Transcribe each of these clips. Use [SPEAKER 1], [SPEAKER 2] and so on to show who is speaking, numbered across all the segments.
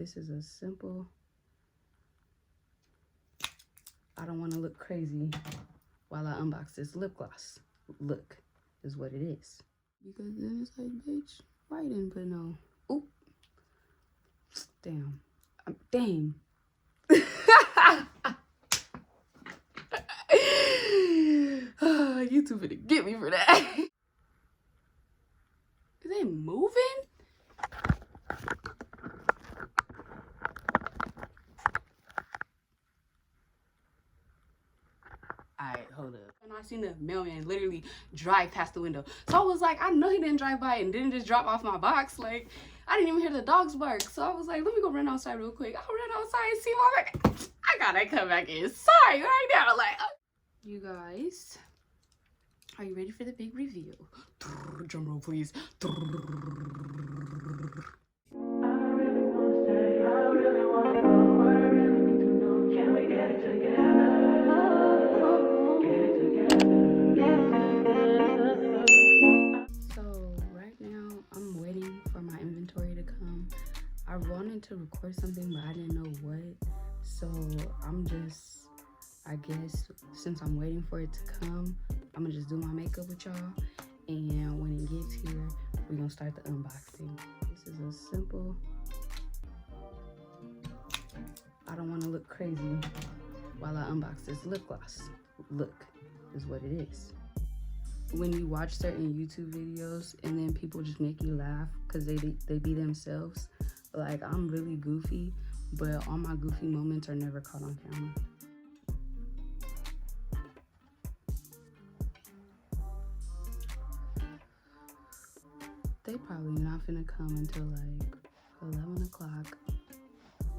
[SPEAKER 1] This is a simple, I don't want to look crazy while I unbox this lip gloss. Look is what it is. Because then it's like, bitch, why you didn't put no? Oop. Damn. Dang. YouTube finna get me for that. Is it moving? Alright, hold up. And I seen the mailman literally drive past the window. So I was like, I know he didn't drive by and didn't just drop off my box. Like, I didn't even hear the dogs bark. So I was like, let me go run outside real quick. I'll run outside and see my back. I gotta come back inside right now. Like, you guys, are you ready for the big reveal? Drum roll, please. I wanted to record something, but I didn't know what. So I'm just, I guess, since I'm waiting for it to come, I'm gonna just do my makeup with y'all. And when it gets here, we're gonna start the unboxing. This is a simple, I don't want to look crazy while I unbox this lip gloss. Look is what it is. When you watch certain YouTube videos and then people just make you laugh because they be themselves. Like, I'm really goofy, but all my goofy moments are never caught on camera. They probably not finna come until like 11 o'clock.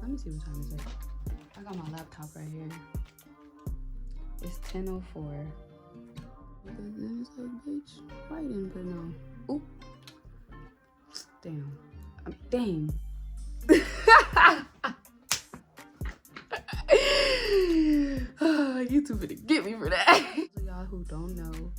[SPEAKER 1] Let me see what time is it. I got my laptop right here. It's 10:04. Because then it's like, bitch, why you didn't put no? Oop. Damn. Dang. YouTube finna get me for that. For y'all who don't know,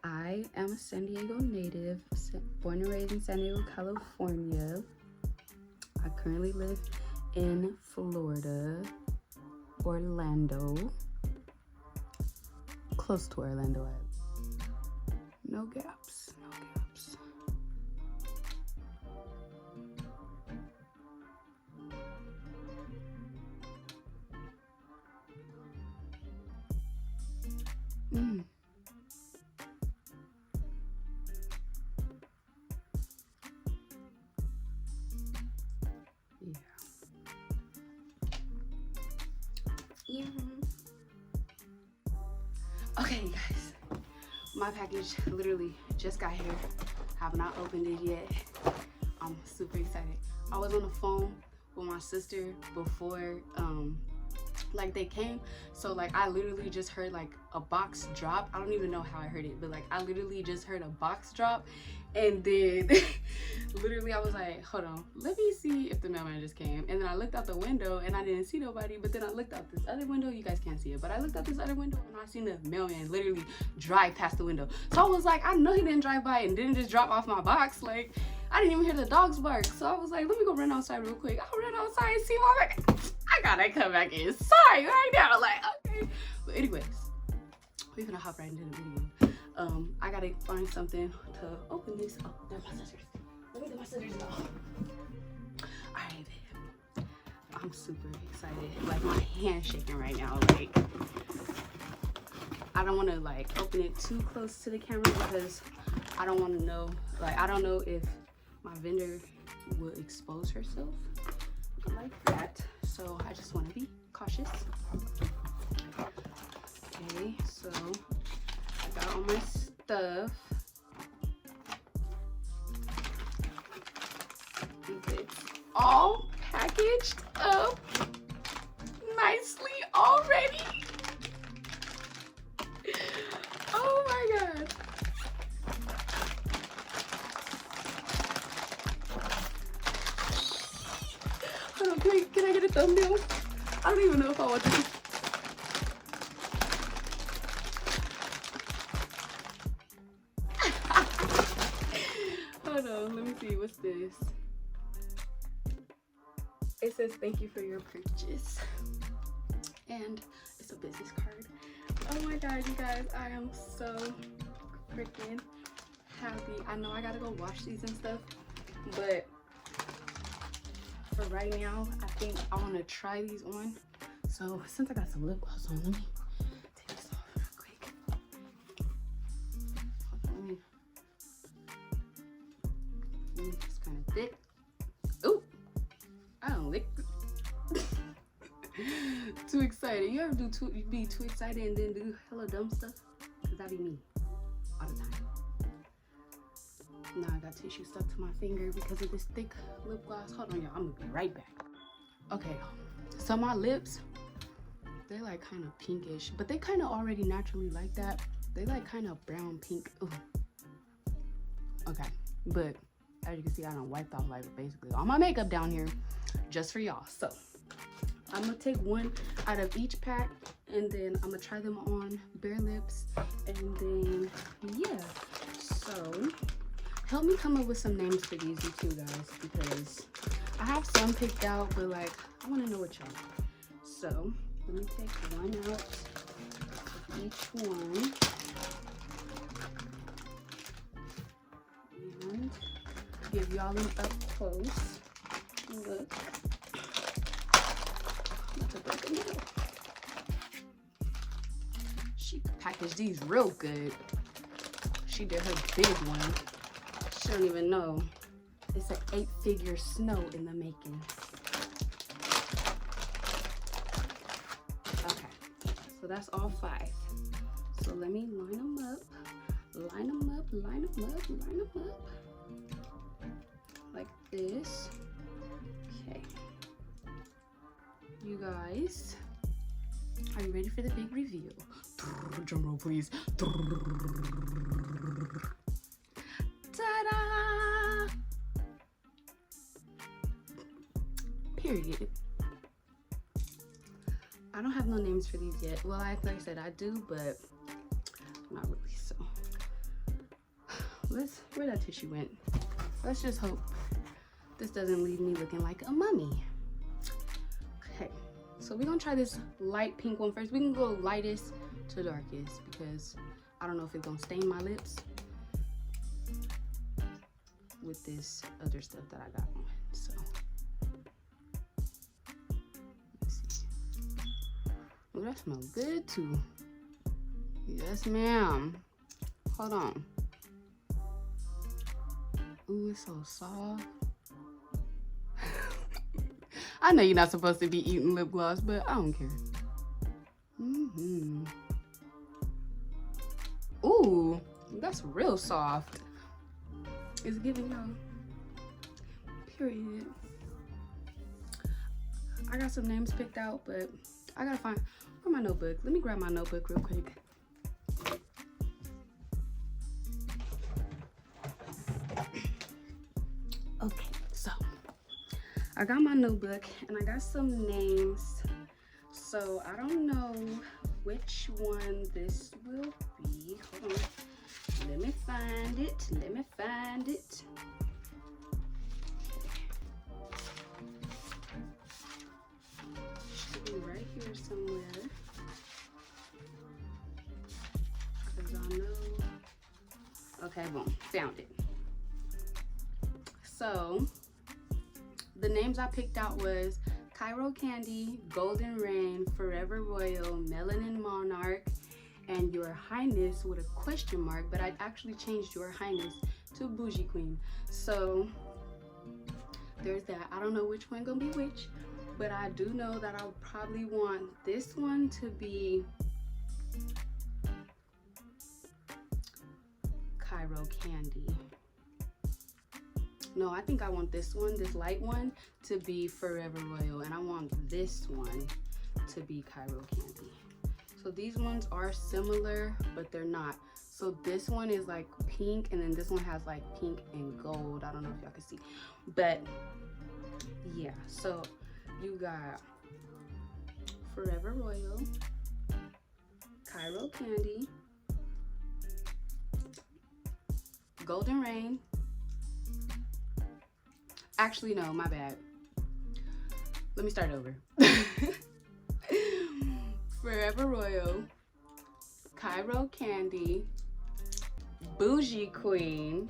[SPEAKER 1] I am a San Diego native, born and raised in San Diego, California. I currently live in Florida, Orlando, close to Orlando. No gaps, no gaps. Yeah. Okay, guys, my package literally just got here. Have not opened it yet. I'm super excited. I was on the phone with my sister before like they came, so like I literally just heard like a box drop. I don't even know how I heard it, but like I literally just heard a box drop, and then literally I was like, hold on, let me see if the mailman just came. And then I looked out the window and I didn't see nobody, but then I looked out this other window. You guys can't see it, but I looked out this other window and I seen the mailman literally drive past the window. So I was like, I know he didn't drive by and didn't just drop off my box. Like, I didn't even hear the dogs bark. So I was like, let me go run outside real quick. I'll run outside and see my back. I gotta come back inside right now. Like, okay. But anyways, we're gonna hop right into the video. I gotta find something to open this. Oh, there's my scissors. Let me get my scissors now. Alright, I'm super excited. Like, my hand's shaking right now. Like, I don't want to like open it too close to the camera because I don't want to know. Like, I don't know if my vendor will expose herself like that. So I just want to be cautious. Okay, so I got all my stuff. It's all packaged up nicely already. Oh my god. Hold on, can I get a thumbnail? I don't even know if I want to. Hold on, let me see, what's this? It's says thank you for your purchase, and it's a business card. Oh my god, you guys, I am so freaking happy. I know I gotta go wash these and stuff, but for right now, I think I want to try these on. So since I got some lip gloss on, let me take this off real quick. Hold on, it's kind of thick. Ooh, I don't lick. Too excited. You ever be too excited and then do hella dumb stuff? Cause that be me all the time. Now I got tissue stuck to my finger because of this thick lip gloss. Hold on, y'all. I'm gonna be right back. Okay, so my lips, they're like kind of pinkish, but they kind of already naturally like that. They like kind of brown pink. Ooh. Okay, but as you can see, I done wiped off like basically all my makeup down here just for y'all. So I'm gonna take one out of each pack, and then I'm gonna try them on bare lips, and then yeah. So help me come up with some names for these, you two guys, because I have some picked out, but like I want to know what y'all. So let me take one out of each one, and give y'all an up close look. She packaged these real good. She did her big one. She don't even know. It's an 8-figure Snø in the making. Okay, so that's all 5. So let me line them up, line them up, line them up, line them up. Like this. Okay. You guys, are you ready for the big reveal? Drum roll, please. Ta-da! Period. I don't have no names for these yet. Well, like I said, I do, but not really. So where that tissue went? Let's just hope this doesn't leave me looking like a mummy. Okay, so we're gonna try this light pink one first. We can go lightest to darkest because I don't know if it's gonna stain my lips with this other stuff that I got on. So let's see. Oh, that smells good too. Yes, ma'am. Hold on. Ooh, it's so soft. I know you're not supposed to be eating lip gloss, but I don't care. Ooh, that's real soft. It's giving y'all. Period. I got some names picked out, but I gotta find where's my notebook. Let me grab my notebook real quick. Okay, so I got my notebook and I got some names. So I don't know which one this will be. Hold on. Let me find it. Let me find it. Should be right here somewhere. Because I know. Okay, boom. Found it. So the names I picked out was Cairo Candy, Golden Rain, Forever Royal, Melanin Monarch, and Your Highness with a question mark, but I actually changed Your Highness to Bougie Queen. So there's that. I don't know which one gonna be which, but I do know that I'll probably want this one to be Cairo Candy. No, I think I want this one, this light one, to be Forever Royal, and I want this one to be Cairo Candy. So these ones are similar, but they're not. So this one is like pink, and then this one has like pink and gold. I don't know if y'all can see, but yeah. So you got Forever Royal, Cairo Candy, Golden Rain. Actually, no, my bad. Let me start over. Forever Royal, Cairo Candy, Bougie Queen.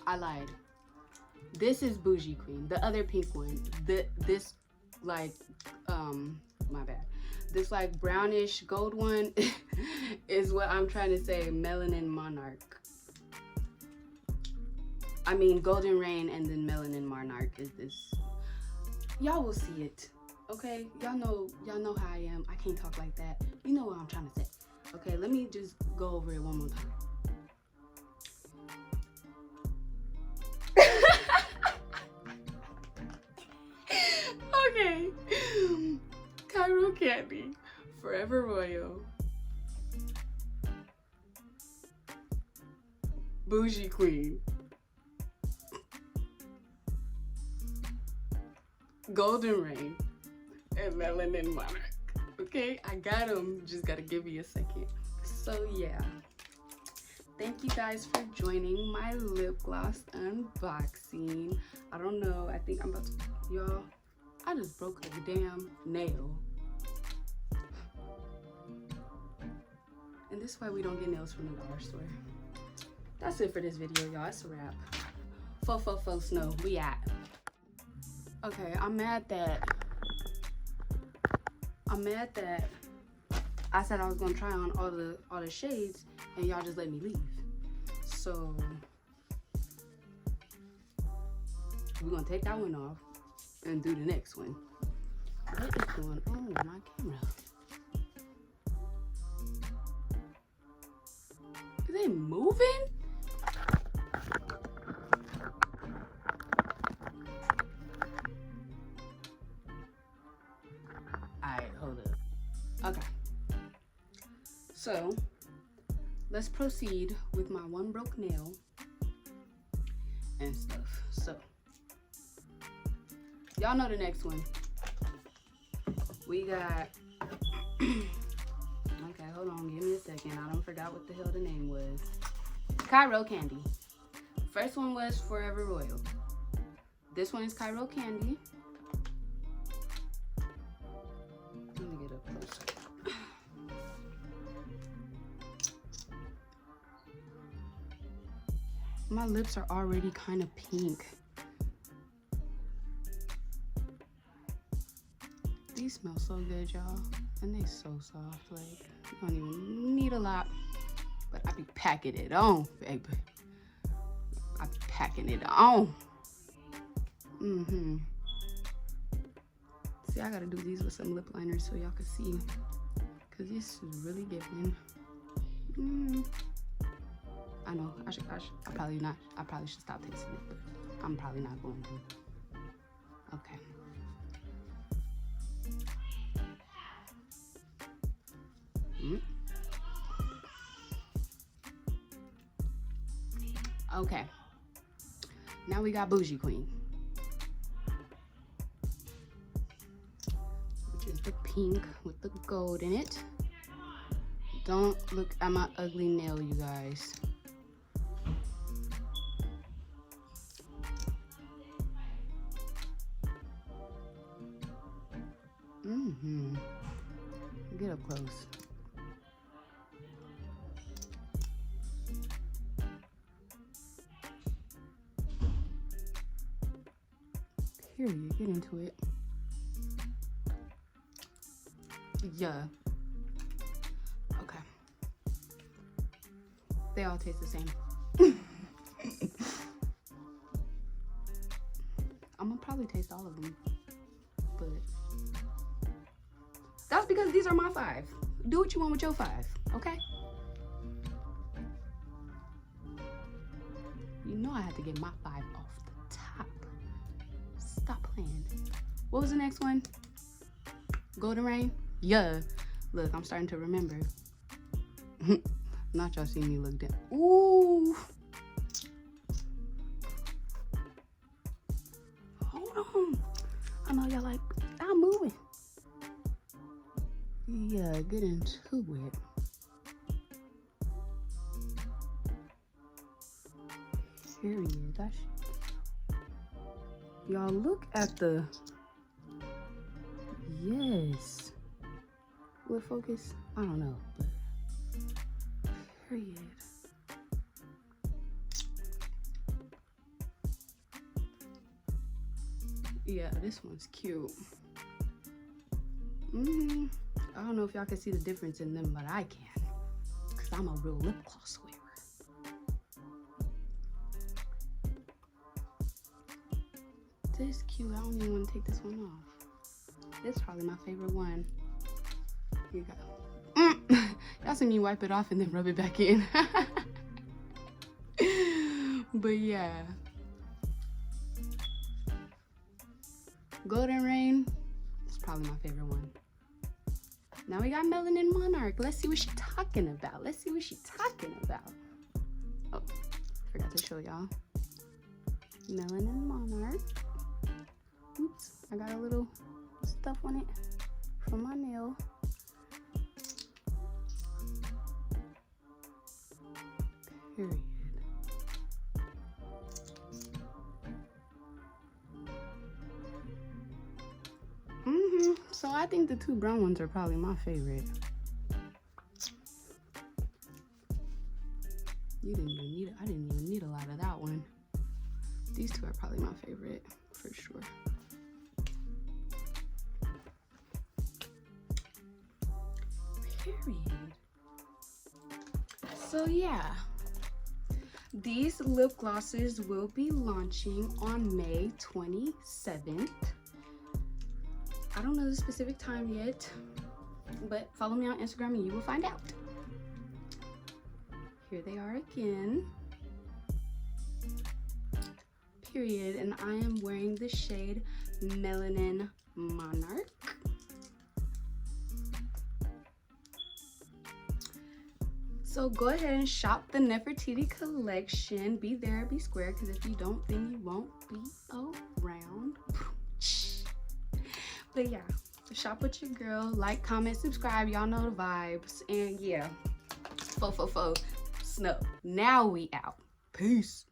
[SPEAKER 1] I lied. This is Bougie Queen, the other pink one. This like, my bad. This like brownish gold one is what I'm trying to say, Melanin Monarch. I mean, Golden Rain and then Melanin Monarch is this. Y'all will see it, okay? Y'all know how I am. I can't talk like that. You know what I'm trying to say. Okay, let me just go over it one more time. Okay. Cairo Candy, Forever Royal, Bougie Queen, Golden Rain, and Melanin Monarch. Okay, I got them. Just gotta give me a second. So yeah, thank you guys for joining my lip gloss unboxing. I don't know. I think I'm about to, y'all. I just broke a damn nail. And this is why we don't get nails from the dollar store. That's it for this video, y'all. It's a wrap. Fo Snow, we at. Okay, I'm mad that I said I was gonna try on all the shades and y'all just let me leave. So we're gonna take that one off and do the next one. What is going on with my camera? Is it moving? Alright, hold up. Okay. So let's proceed with my one broke nail and stuff. So y'all know the next one. We got okay, hold on, give me a second. I don't forgot what the hell the name was. Cairo Candy. First one was Forever Royal. This one is Cairo Candy. Let me get up closer. My lips are already kind of pink. These smell so good, y'all, and they so soft. Like, you don't even need a lot, but I be packing it on, baby. I be packing it on. See, I gotta do these with some lip liners so y'all can see, cause this is really giving. I know I probably should stop tasting it, but I'm probably not going to. Okay. Okay, now we got Bougie Queen, which is the pink with the gold in it. Don't look at my ugly nail, you guys. Get up close. Period. Get into it. Yeah. Okay. They all taste the same. I'm gonna probably taste all of them, but that's because these are my 5. Do what you want with your 5, okay? You know I had to get my 5 off the top. Stop playing. What was the next one? Golden Rain? Yeah. Look, I'm starting to remember. Not y'all see me look down. Ooh. Hold on. I know y'all like, I'm moving. Yeah, get into it. Period. That's Y'all look at the, yes. Will it focus? I don't know, but period. Yeah, this one's cute. I don't know if y'all can see the difference in them, but I can, because I'm a real lip gloss wearer. This is cute. I don't even want to take this one off. This is probably my favorite one. Here you go. Y'all see me wipe it off and then rub it back in. But yeah. Golden Rain is probably my favorite one. Now we got Melanin Monarch. Let's see what she's talking about. Let's see what she's talking about. Oh, forgot to show y'all. Melanin Monarch. Oops, I got a little stuff on it from my nail. Period. So I think the two brown ones are probably my favorite. I didn't even need a lot of that one. These two are probably my favorite for sure. Period. So yeah, these lip glosses will be launching on May 27th. I don't know the specific time yet, but follow me on Instagram and you will find out. Here they are again. Period. And I am wearing the shade Melanin Monarch. So go ahead and shop the Nefertiti collection. Be there, be square, because if you don't, then you won't be around. But yeah, shop with your girl. Like, comment, subscribe. Y'all know the vibes. And yeah, fo. Snø. Now we out. Peace.